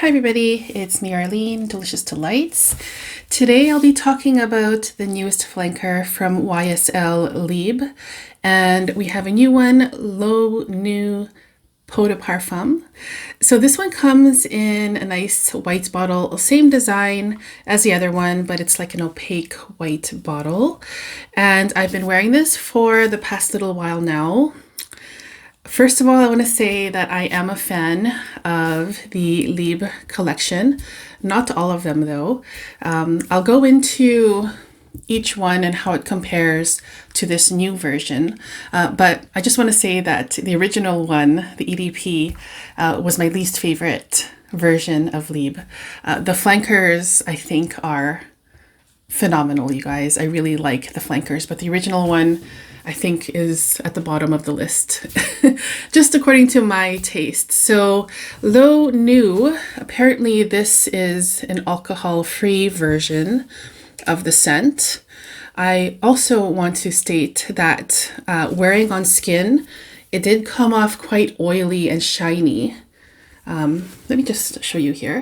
Hi everybody, it's me Arlene, Delicious Delights. Today I'll be talking about the newest flanker from YSL Libre, and we have a new one, NUE Peau de Parfum. So this one comes in a nice white bottle, same design as the other one, but it's like an opaque white bottle. And I've been wearing this for the past little while now. First of all, I want to say that I am a fan of the Libre collection. Not all of them though. I'll go into each one and how it compares to this new version. But I just want to say that the original one, the EDP, was my least favorite version of Libre. The flankers, I think, are phenomenal, you guys. I really like the flankers, but the original one, I think, is at the bottom of the list, just according to my taste. So NUE, apparently this is an alcohol-free version of the scent. I also want to state that wearing on skin, it did come off quite oily and shiny. Let me just show you here.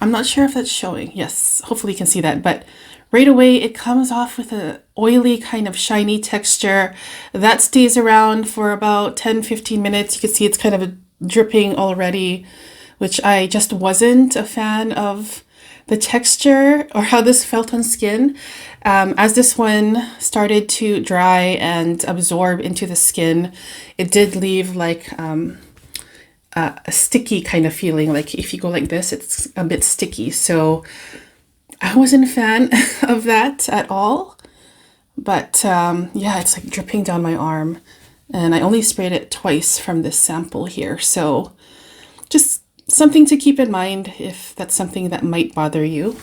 I'm not sure if that's showing. Yes, hopefully you can see that, but right away, it comes off with a oily kind of shiny texture that stays around for about 10-15 minutes. You can see it's kind of dripping already, which I just wasn't a fan of the texture or how this felt on skin. As this one started to dry and absorb into the skin, it did leave like a sticky kind of feeling. Like if you go like this, it's a bit sticky. So I wasn't a fan of that at all, but yeah, it's like dripping down my arm, and I only sprayed it twice from this sample here. So just something to keep in mind if that's something that might bother you.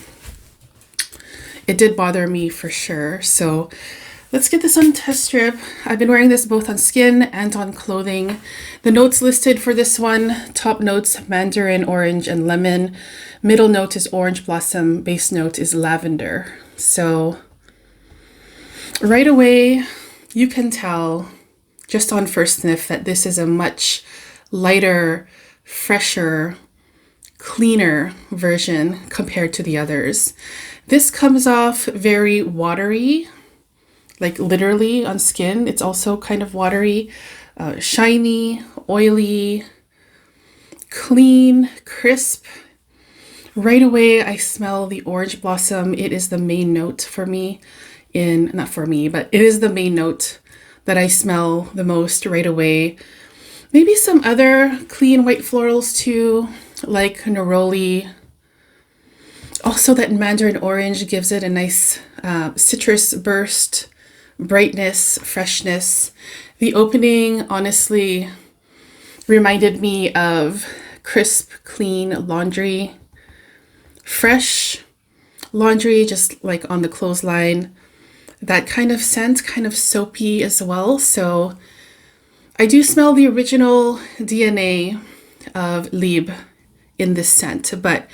It did bother me for sure. So let's get this on test strip. I've been wearing this both on skin and on clothing. The notes listed for this one: top notes, mandarin, orange, and lemon. Middle note is orange blossom. Base note is lavender. So right away, you can tell just on first sniff that this is a much lighter, fresher, cleaner version compared to the others. This comes off very watery, like literally on skin. It's also kind of watery, shiny, oily, clean, crisp. Right away, I smell the orange blossom. It is the main note for me not for me, but it is the main note that I smell the most right away. Maybe some other clean white florals too, like neroli. Also that mandarin orange gives it a nice citrus burst, brightness, freshness. The opening honestly reminded me of crisp, clean laundry. Fresh laundry, just like on the clothesline. That kind of scent, kind of soapy as well. So I do smell the original DNA of Libre in this scent, but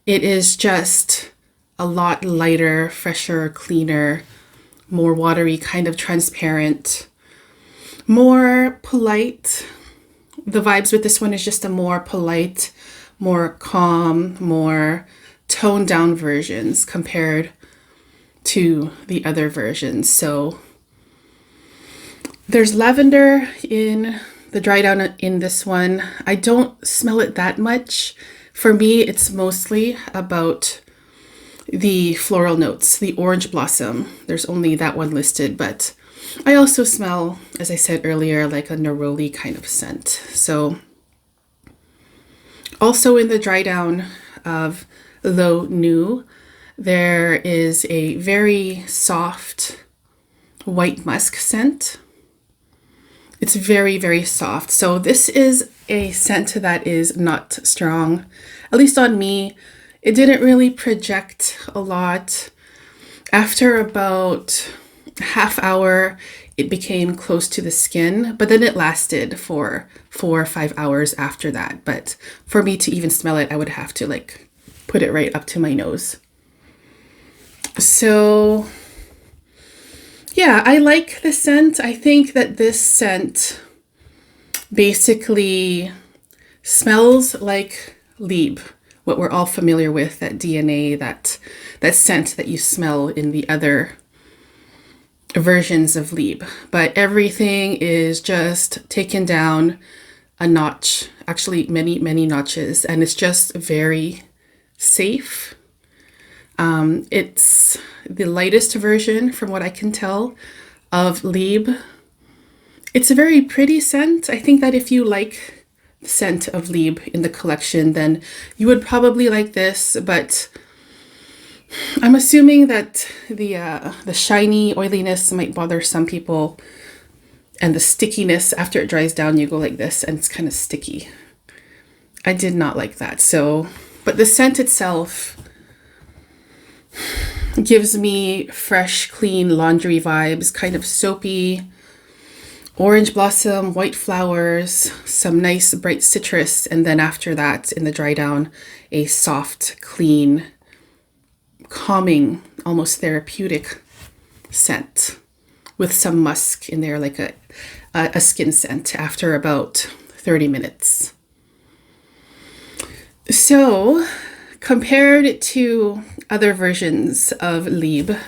it is just a lot lighter, fresher, cleaner, more watery, kind of transparent, more polite. The vibes with this one is just a more polite, more calm, more toned down versions compared to the other versions. So there's lavender in the dry down in this one. I don't smell it that much. For me, it's mostly about the floral notes, the orange blossom. There's only that one listed, but I also smell, as I said earlier, like a neroli kind of scent. So also in the dry down of NUE, there is a very soft white musk scent. It's very, very soft. So this is a scent that is not strong, at least on me. It didn't really project a lot. After about half hour, it became close to the skin, but then it lasted for 4 or 5 hours after that. But for me to even smell it, I would have to like put it right up to my nose. So yeah, I like the scent. I think that this scent basically smells like Libre, what we're all familiar with, that DNA, that scent that you smell in the other versions of Libre. But everything is just taken down a notch, actually many, many notches, and it's just very safe. It's the lightest version from what I can tell of Libre. It's a very pretty scent. I think that if you like the scent of Libre in the collection, then you would probably like this, but I'm assuming that the shiny oiliness might bother some people, and the stickiness after it dries down, you go like this and it's kind of sticky. I did not like that. So, but the scent itself gives me fresh, clean laundry vibes, kind of soapy, orange blossom, white flowers, some nice bright citrus, and then after that, in the dry down, a soft, clean, calming, almost therapeutic scent with some musk in there, like a skin scent after about 30 minutes. So compared to other versions of Libre,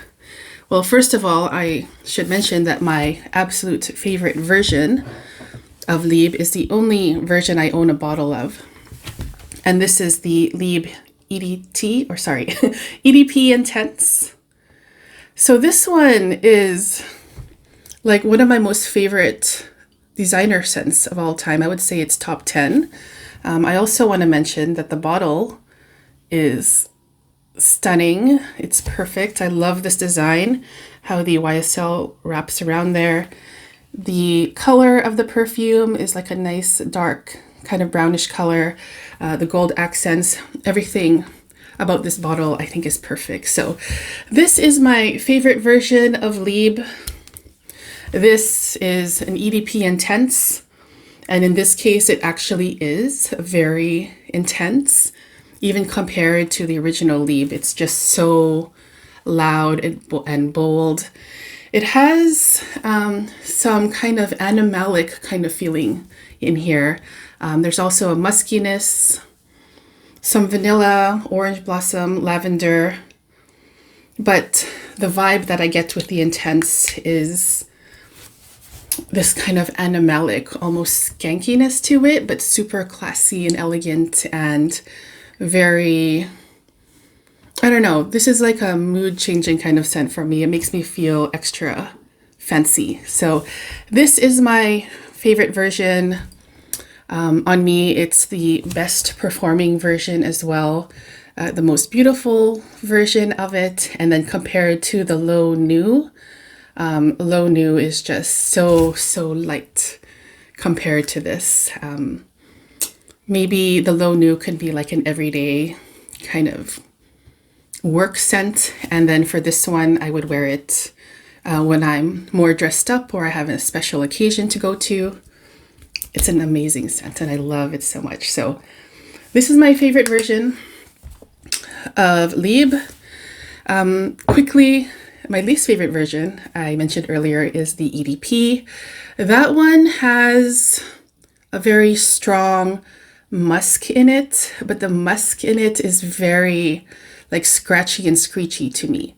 well, first of all, I should mention that my absolute favorite version of Libre is the only version I own a bottle of. And this is the Libre EDT, or sorry, EDP Intense. So this one is like one of my most favorite designer scents of all time. I would say it's top 10. I also want to mention that the bottle is stunning. It's perfect. I love this design, how the YSL wraps around there. The color of the perfume is like a nice dark kind of brownish color. The gold accents, everything about this bottle I think is perfect. So this is my favorite version of Libre. This is an EDP Intense, and in this case it actually is very intense, even compared to the original Libre. It's just so loud and bold. It has some kind of animalic kind of feeling in here. There's also a muskiness, some vanilla, orange blossom, lavender. But the vibe that I get with the Intense is this kind of animalic, almost skankiness to it, but super classy and elegant and very, I don't know, this is like a mood changing kind of scent for me. It makes me feel extra fancy. So this is my favorite version. On me, it's the best performing version as well, the most beautiful version of it. And then compared to the Low NUE, Low NUE is just so light compared to this. Maybe the Low NUE could be like an everyday kind of work scent, and then for this one I would wear it when I'm more dressed up or I have a special occasion to go to. It's an amazing scent and I love it so much. So this is my favorite version of Libre. Quickly, my least favorite version I mentioned earlier is the EDP. That one has a very strong musk in it, but the musk in it is very like scratchy and screechy to me.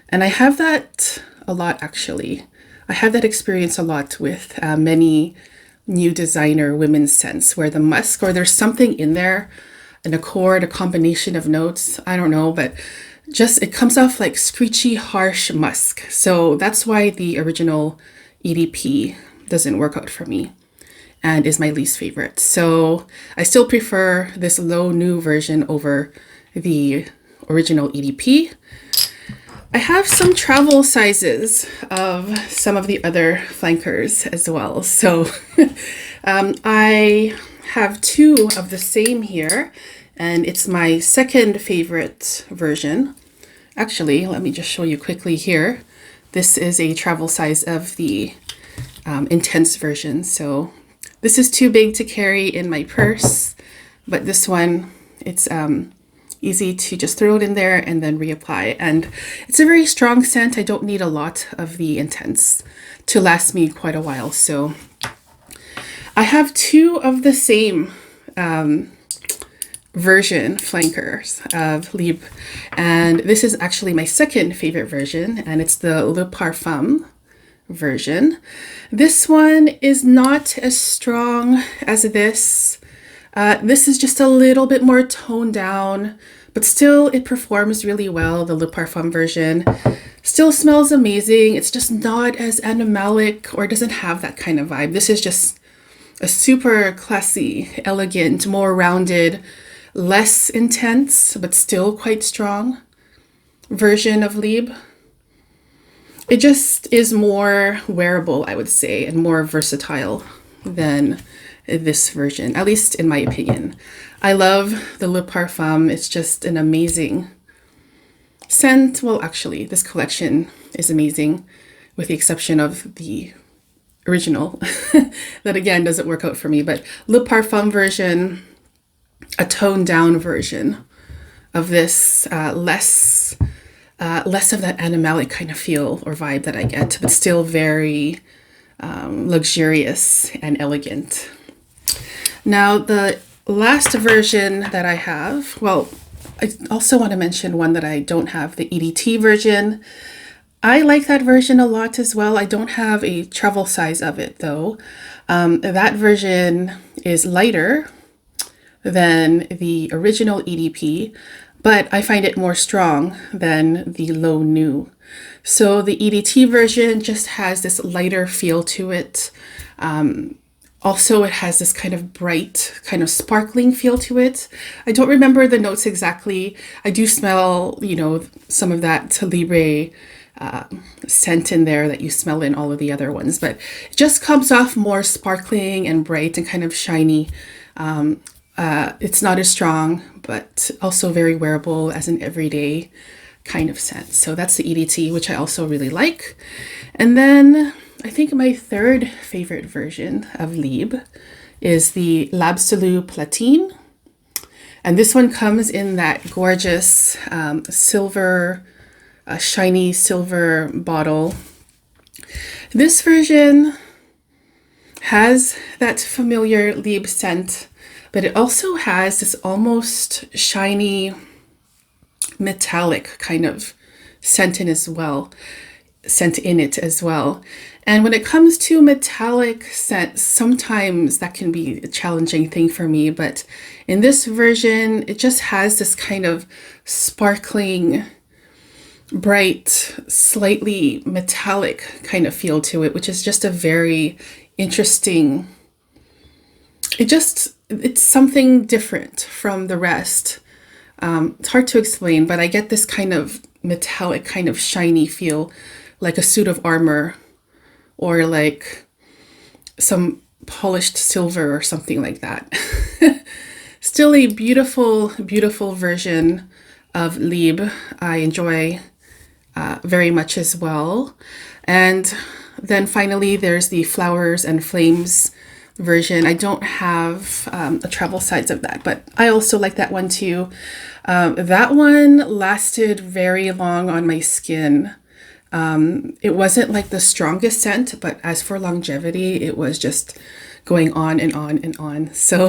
And I have that a lot actually. I have that experience a lot with many new designer women's scents where the musk, or there's something in there, an accord, a combination of notes, I don't know, but just it comes off like screechy, harsh musk. So that's why the original EDP doesn't work out for me and is my least favorite. So I still prefer this Low NUE version over the original EDP. I have some travel sizes of some of the other flankers as well. So I have two of the same here, and it's my second favorite version. Actually, let me just show you quickly here. This is a travel size of the Intense version. So this is too big to carry in my purse, but this one, it's easy to just throw it in there and then reapply. And it's a very strong scent. I don't need a lot of the Intense to last me quite a while. So I have two of the same version flankers of Libre, and this is actually my second favorite version, and it's the Le Parfum version. This one is not as strong as this. This is just a little bit more toned down, but still it performs really well. The Le Parfum version still smells amazing. It's just not as animalic or doesn't have that kind of vibe. This is just a super classy, elegant, more rounded, less intense, but still quite strong version of Libre. It just is more wearable, I would say, and more versatile than this version, at least in my opinion. I love the Le Parfum. It's just an amazing scent. Well, actually, this collection is amazing, with the exception of the original. That again doesn't work out for me, but Le Parfum version, a toned down version of this, less of that animalic kind of feel or vibe that I get, but still very luxurious and elegant. Now, the last version that I have, well, I also want to mention one that I don't have, the EDT version. I like that version a lot as well. I don't have a travel size of it though. That version is lighter than the original EDP, but I find it more strong than the low NUE. So the EDT version just has this lighter feel to it. Also, it has this kind of bright, kind of sparkling feel to it. I don't remember the notes exactly. I do smell, some of that Libre scent in there that you smell in all of the other ones, but it just comes off more sparkling and bright and kind of shiny. It's not as strong, but also very wearable as an everyday kind of scent. So that's the EDT, which I also really like. And then I think my third favorite version of Libre is the L'Absolu Platine. And this one comes in that gorgeous silver, shiny silver bottle. This version has that familiar Libre scent, but it also has this almost shiny, metallic kind of scent in it as well. And when it comes to metallic scents, sometimes that can be a challenging thing for me, but in this version, it just has this kind of sparkling, bright, slightly metallic kind of feel to it, which is just a very interesting, it's something different from the rest. It's hard to explain, but I get this kind of metallic, kind of shiny feel, like a suit of armor or like some polished silver or something like that. Still a beautiful, beautiful version of Libre. I enjoy very much as well. And then finally, there's the Flowers and Flames version. I don't have a travel size of that, but I also like that one too. That one lasted very long on my skin. It wasn't like the strongest scent, but as for longevity, it was just going on and on and on. So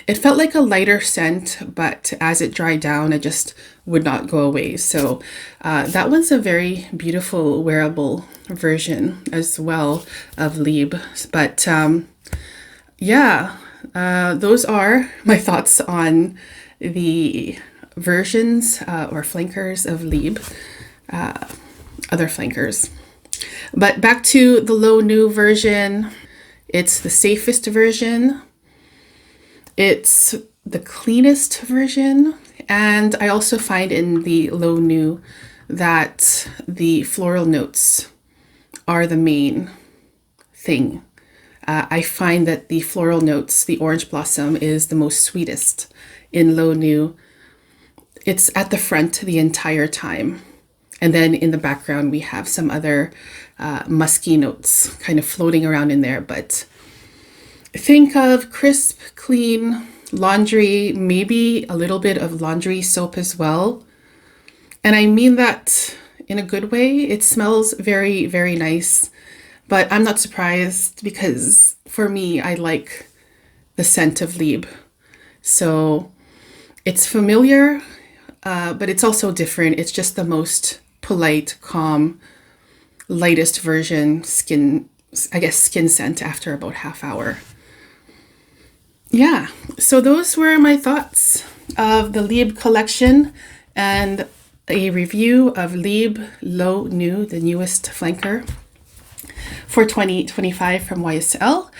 it felt like a lighter scent, but as it dried down, it just would not go away. So that one's a very beautiful wearable version as well of Libre. But those are my thoughts on the versions or flankers of Libre, other flankers. But back to the low NUE version. It's the safest version. It's the cleanest version. And I also find in the low NUE that the floral notes are the main thing. I find that the floral notes, the orange blossom, is the most sweetest in low NUE. It's at the front the entire time. And then in the background, we have some other musky notes kind of floating around in there. But think of crisp, clean laundry, maybe a little bit of laundry soap as well. And I mean that in a good way. It smells very, very nice. But I'm not surprised because for me, I like the scent of Libre. So It's familiar, but it's also different. It's just the most polite, calm, lightest version skin scent after about half hour. Yeah, so those were my thoughts of the Libre collection and a review of Libre Le NUE, the newest flanker for 2025 from YSL.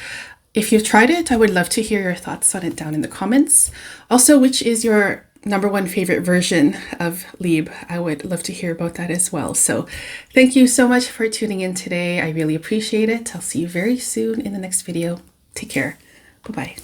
If you've tried it, I would love to hear your thoughts on it down in the comments. Also, which is your number one favorite version of Libre? I would love to hear about that as well. So thank you so much for tuning in today. I really appreciate it. I'll see you very soon in the next video. Take care. Bye-bye.